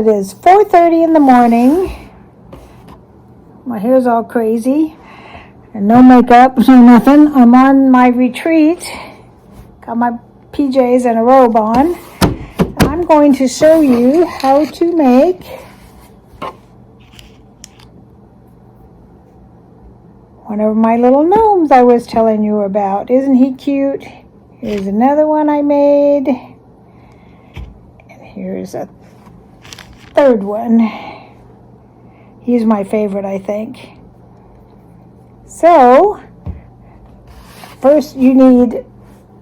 it is 4:30 in the morning. My hair's all crazy. And no makeup, no nothing. I'm on my retreat. Got my PJs and a robe on. And I'm going to show you how to make one of my little gnomes I was telling you about. Isn't he cute? Here's another one I made. And here's a third one. He's my favorite, I think. So, first you need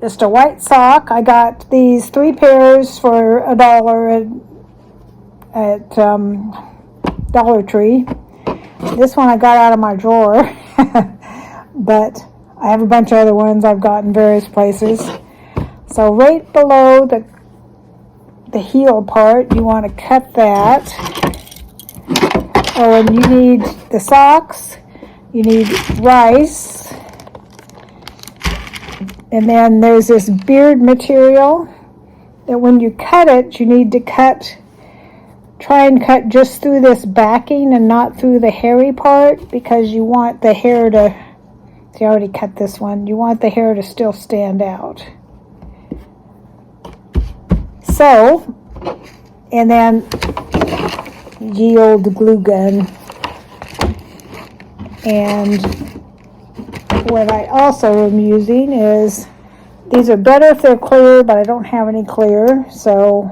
just a white sock. I got these 3 pairs for $1 at Dollar Tree. This one I got out of my drawer, but I have a bunch of other ones I've got in various places. So right below the heel part, you want to cut that. Oh, and you need the socks. You need rice, and then there's this beard material that when you cut it, you need to try and cut just through this backing and not through the hairy part, because you want the hair to, see, I already cut this one, you want the hair to still stand out. So, and then ye old glue gun. And what I also am using is, these are better if they're clear, but I don't have any clear. So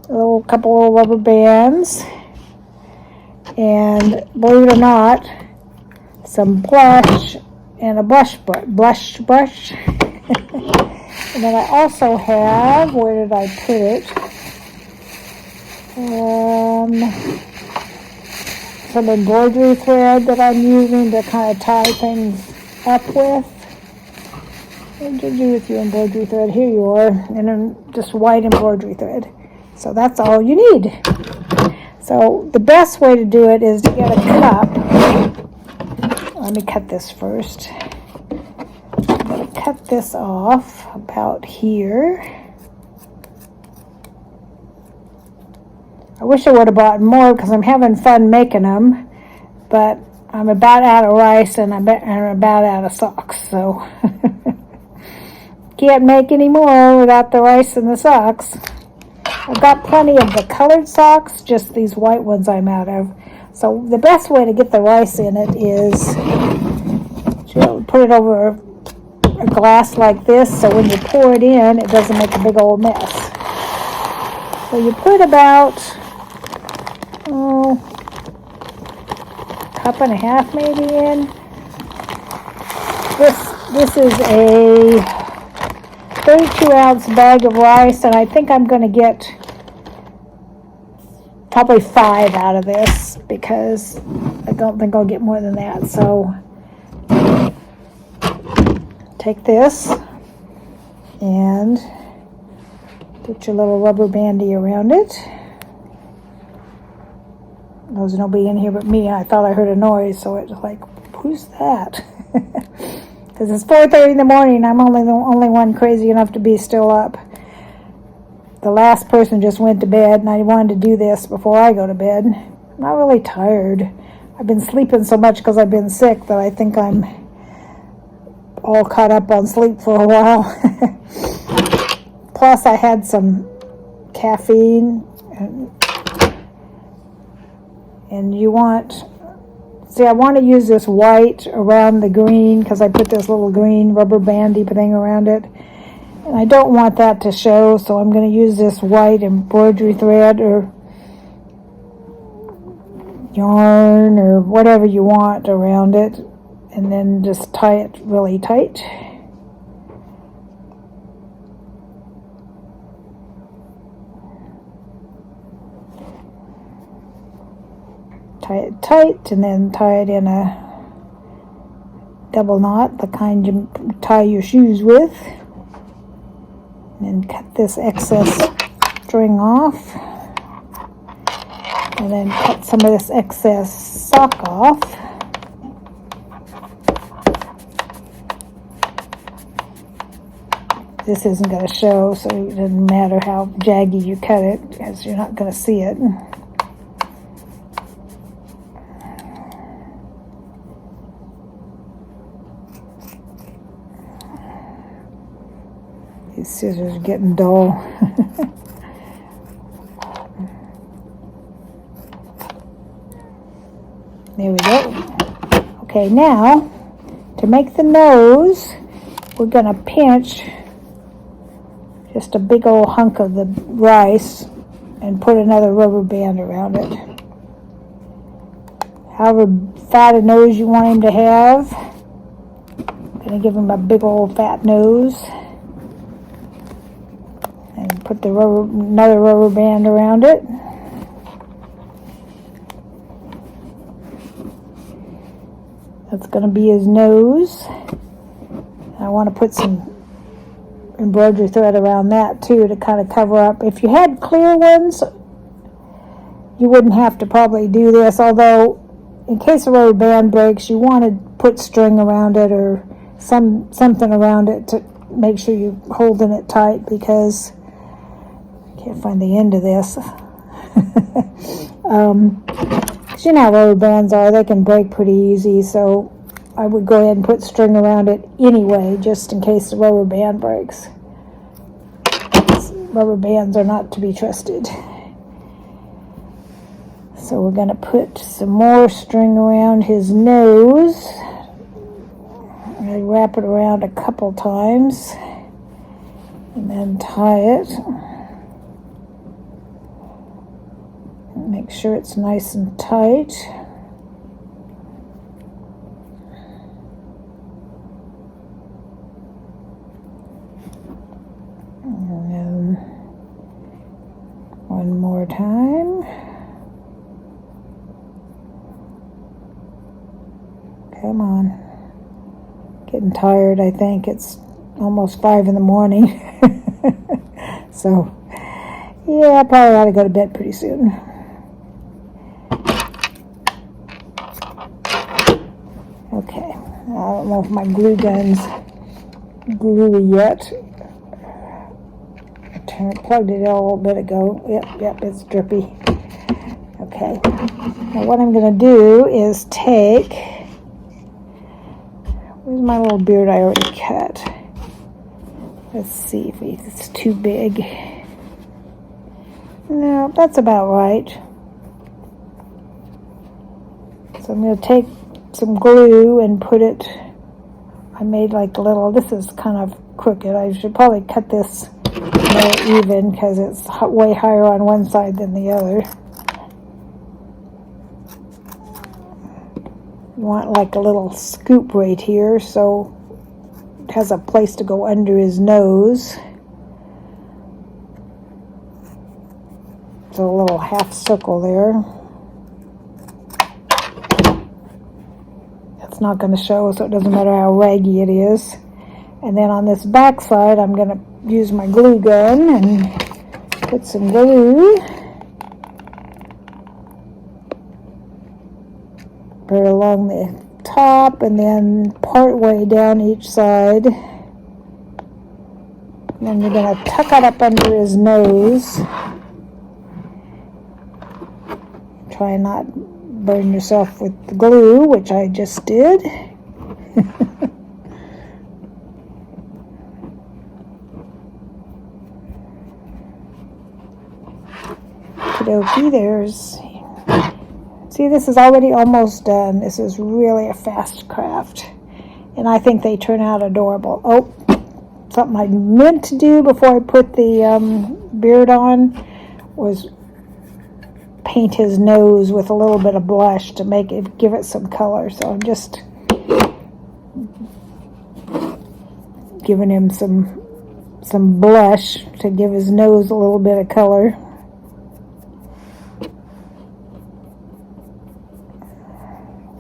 a couple of rubber bands, and believe it or not, some blush and a blush brush. And then I also have, where did I put it? Some embroidery thread that I'm using to kind of tie things up with. What did you do with your embroidery thread? Here you are, and then just white embroidery thread. So that's all you need. So the best way to do it is to get a cup. Let me cut this first. I'm going to cut this off about here. I wish I would have bought more because I'm having fun making them, but I'm about out of rice and I'm about out of socks, so can't make any more without the rice and the socks. I've got plenty of the colored socks, just these white ones I'm out of. So the best way to get the rice in it is to put it over a glass like this, so when you pour it in, it doesn't make a big old mess. So you put about cup and a half maybe in. This is a 32-ounce bag of rice, and I think I'm going to get probably 5 out of this, because I don't think I'll get more than that. So take this and put your little rubber bandy around it. There's nobody in here but me. I thought I heard a noise, so it was like, who's that? Because it's 4:30 in the morning. I'm only the only one crazy enough to be still up. The last person just went to bed, and I wanted to do this before I go to bed. I'm not really tired. I've been sleeping so much because I've been sick that I think I'm all caught up on sleep for a while. Plus, I had some caffeine, and you want, see, I want to use this white around the green because I put this little green rubber bandy thing around it, and I don't want that to show, so I'm going to use this white embroidery thread or yarn or whatever you want around it, and then just tie it really tight. Tie it tight, and then tie it in a double knot, the kind you tie your shoes with. And then cut this excess string off. And then cut some of this excess sock off. This isn't going to show, so it doesn't matter how jaggy you cut it, because you're not going to see it. These scissors are getting dull. There we go. Okay, now to make the nose, we're going to pinch just a big old hunk of the rice and put another rubber band around it. However fat a nose you want him to have. I'm going to give him a big old fat nose. And put another rubber band around it. That's going to be his nose. I want to put some embroidery thread around that too to kind of cover up. If you had clear ones, you wouldn't have to probably do this, although in case a rubber band breaks, you want to put string around it or something around it to make sure you're holding it tight, because I can't find the end of this. You know how rubber bands are, they can break pretty easy, so I would go ahead and put string around it anyway, just in case the rubber band breaks. Rubber bands are not to be trusted. So we're going to put some more string around his nose. I'm going to wrap it around a couple times and then tie it. Make sure it's nice and tight. And then one more time. Come on. Getting tired, I think. It's almost 5 in the morning. So, yeah, I probably ought to go to bed pretty soon. Okay, I don't know if my glue gun's gluey yet. I plugged it in a little bit ago. Yep, it's drippy. Okay, now what I'm going to do is take, where's my little beard I already cut? Let's see if it's too big. No, that's about right. So I'm going to take some glue and put it, I made like a little, this is kind of crooked. I should probably cut this more even because it's way higher on one side than the other. You want like a little scoop right here so it has a place to go under his nose. So a little half circle there. It's not going to show, so it doesn't matter how raggy it is. And then on this back side, I'm going to use my glue gun and put some glue. Put it along the top and then part way down each side. And then you're going to tuck it up under his nose. Try not burn yourself with the glue, which I just did. Okey-dokey, there's... See, this is already almost done. This is really a fast craft. And I think they turn out adorable. Oh, something I meant to do before I put the beard on was paint his nose with a little bit of blush to give it some color. So I'm just giving him some blush to give his nose a little bit of color.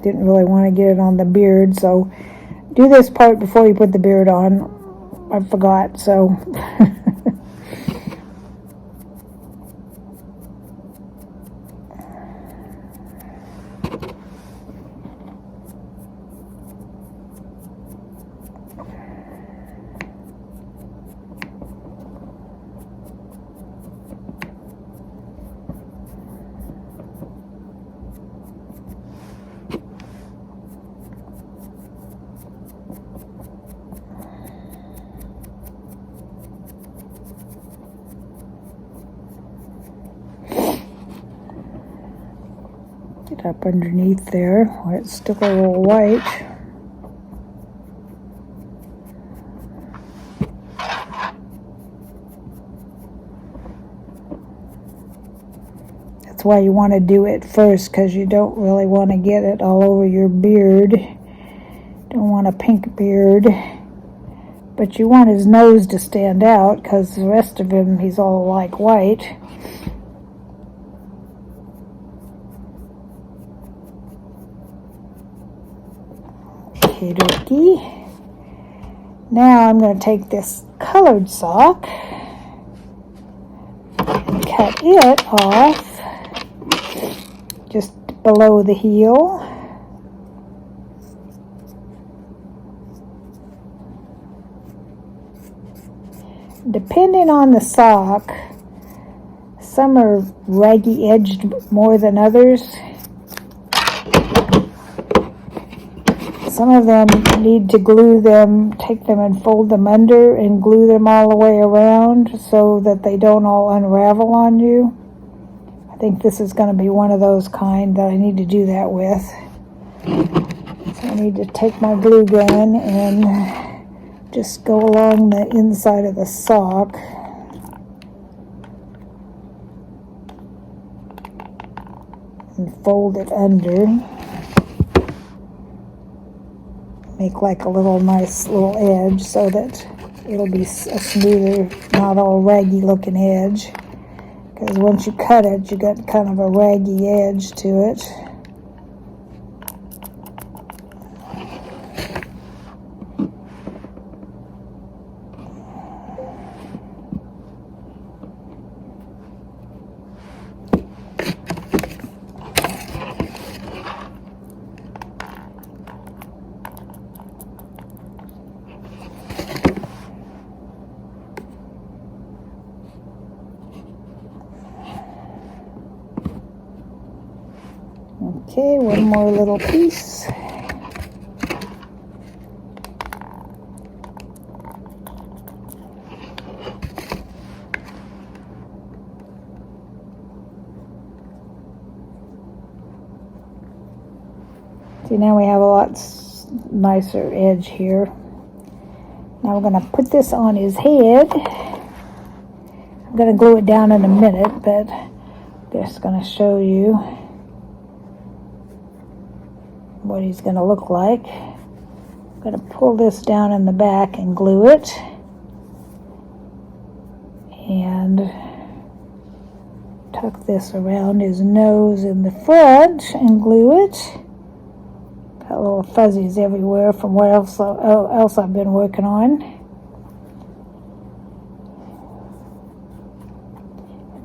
Didn't really want to get it on the beard, so do this part before you put the beard on. I forgot, so Get up underneath there where it's still a little white. That's why you want to do it first, because you don't really want to get it all over your beard. Don't want a pink beard. But you want his nose to stand out, because the rest of him, he's all like white. Okie-dokie. Now I'm going to take this colored sock and cut it off just below the heel. Depending on the sock, some are raggy edged more than others. Some of them need to glue them, take them and fold them under and glue them all the way around so that they don't all unravel on you. I think this is going to be one of those kind that I need to do that with. So I need to take my glue gun and just go along the inside of the sock. And fold it under. Make like a little nice little edge so that it'll be a smoother, not all raggy looking edge. Because once you cut it, you got kind of a raggy edge to it. Okay, one more little piece. See, now we have a lot nicer edge here. Now we're going to put this on his head. I'm going to glue it down in a minute, but just going to show you what he's going to look like. I'm going to pull this down in the back and glue it. And tuck this around his nose in the front and glue it. Got little fuzzies everywhere from what else I've been working on.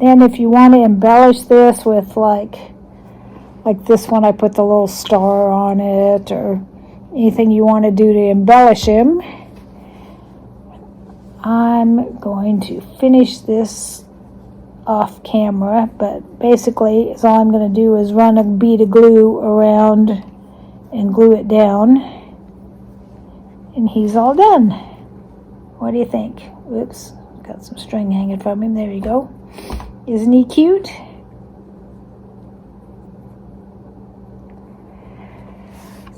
Then if you want to embellish this with like this one, I put the little star on it, or anything you want to do to embellish him. I'm going to finish this off camera, but basically all I'm going to do is run a bead of glue around and glue it down, and he's all done. What do you think? Oops, got some string hanging from him. There you go. Isn't he cute?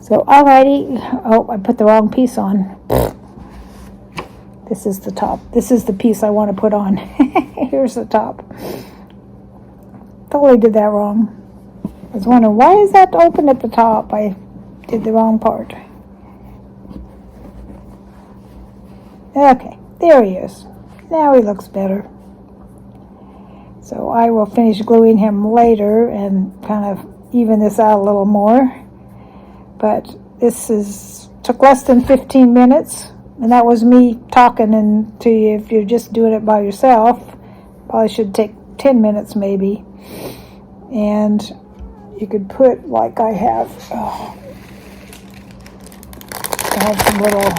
So, alrighty. Oh, I put the wrong piece on. This is the top. This is the piece I want to put on. Here's the top. Totally did that wrong. I was wondering, why is that open at the top? I did the wrong part. Okay, there he is. Now he looks better. So I will finish gluing him later and kind of even this out a little more. But this took less than 15 minutes, and that was me talking to you. If you're just doing it by yourself, probably should take 10 minutes maybe. And you could put, like I have some little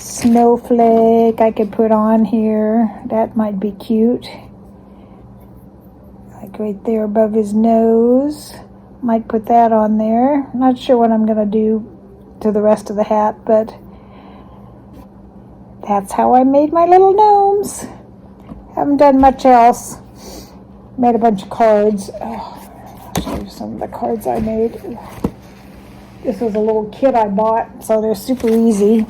snowflake I could put on here. That might be cute. Like right there above his nose. Might put that on there. Not sure what I'm going to do to the rest of the hat, but that's how I made my little gnomes. Haven't done much else. Made a bunch of cards. I'll show you some of the cards I made. This was a little kit I bought, so they're super easy.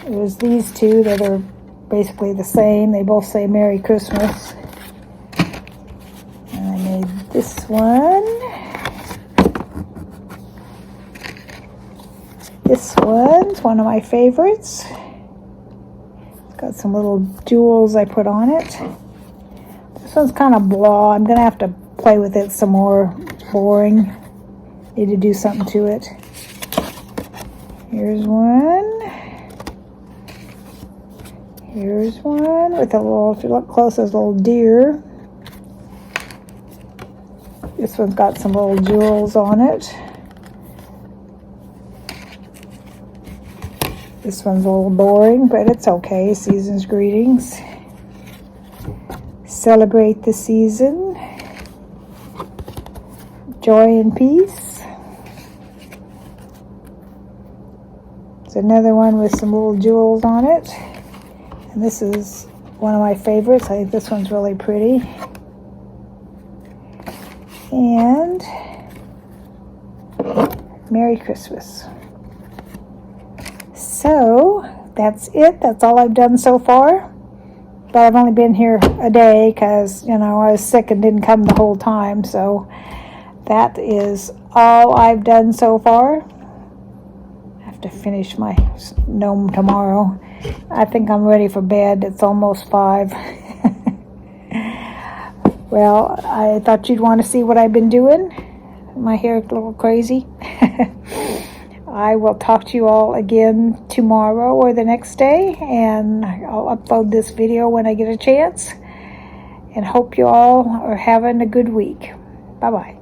There's these two that are basically the same. They both say Merry Christmas. And I made this one. This one's one of my favorites. It's got some little jewels I put on it. This one's kind of blah. I'm going to have to play with it some more. It's boring. Need to do something to it. Here's one. Here's one with a little, if you look close, there's a little deer. This one's got some little jewels on it. This one's a little boring, but it's okay. Season's greetings. Celebrate the season. Joy and peace. There's another one with some little jewels on it. And this is one of my favorites. I think this one's really pretty. And Merry Christmas. So that's it. That's all I've done so far. But I've only been here a day because, you know, I was sick and didn't come the whole time. So that is all I've done so far. I have to finish my gnome tomorrow. I think I'm ready for bed. It's almost 5. Well, I thought you'd want to see what I've been doing. My hair is a little crazy. I will talk to you all again tomorrow or the next day, and I'll upload this video when I get a chance. And hope you all are having a good week. Bye-bye.